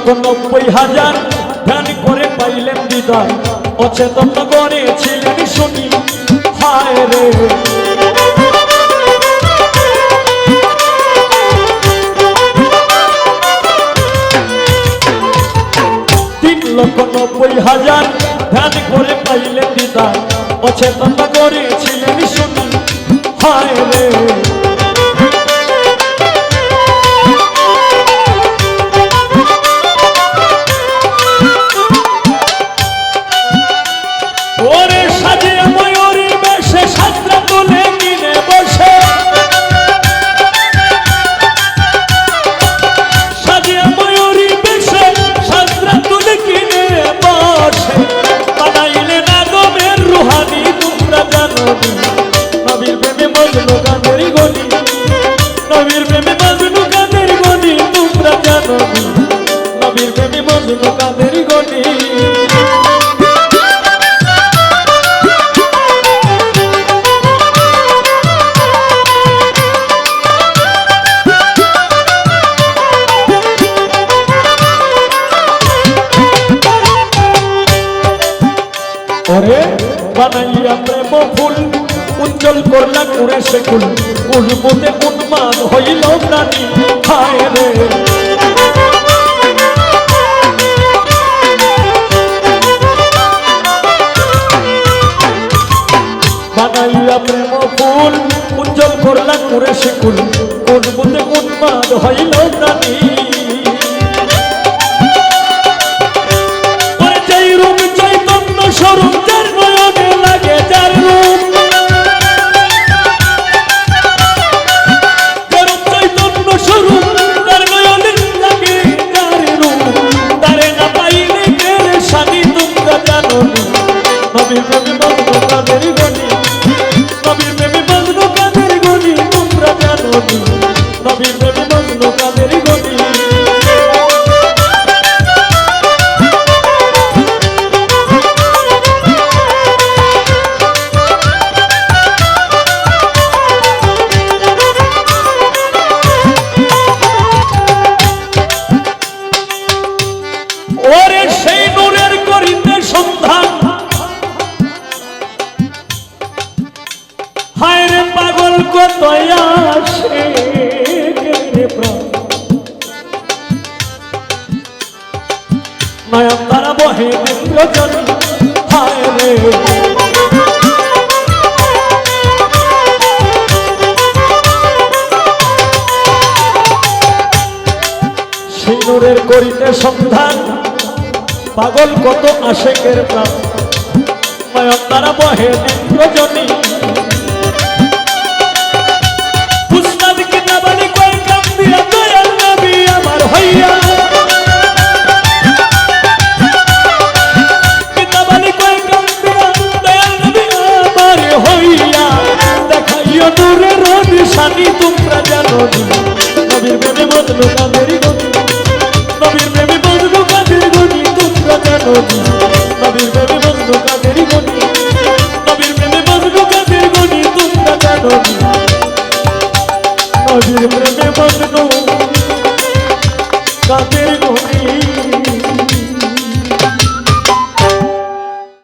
3,90,000 ধ্যান করে পাইলেন দিদার অচেতন নগরে ছিলেন শুনি হায় রে 3,90,000 ধ্যান করে পাইলেন দিদার অচেতন নগরে ছিলেন শুনি হায় রে নবীর প্রেমে মজনু কাদের গনি নবীর প্রেমে মজনু কাদের গনি তোমরা জানো নবীর প্রেমে মজনু কাদের গনি ওরে বানাইয়া প্রেম ফুল উজ্জ্বল করলা করে সেকুল উর্বতে উন্মাদ হইল প্রাণী হায় রে বানাইয়া প্রেম ফুল উজ্জ্বল করলা করে সেকুল উর্বতে উন্মাদ হইল প্রাণী চৈতন্য স্বরূপ যার নয়নে লাগে যার রূপ চৈতন্য স্বরূপ যার নয়নে লাগে যার রূপ তারে না পাইলে কেড়ে স্বামী তোমরা জানো নবীর প্রেমে মজনু কাদের গনি নবীর প্রেমে মজনু কাদের গনি তোমরা জানো নবীর প্রেমে মজনু কাদের গনি ওরে সেই নূরের করিতে সন্ধান হায় রে পাগল কত আসে নয়ন তারা বহে রজনী হায় রে সেই নূরের করিতে সন্ধান পাগল কত আশেকের প্রাণ নয়ন তারা বহে রজনী উস্তাদ কিতাবানি কয় কাম দিয়া দয়াল নবী আমার হইয়া কিতাবানি কয় কাম দিয়া দয়াল নবী আমার হইয়া দেখাইও নূরের নিশানি তোমরা জানো নবীর প্রেমে মজনু কাদের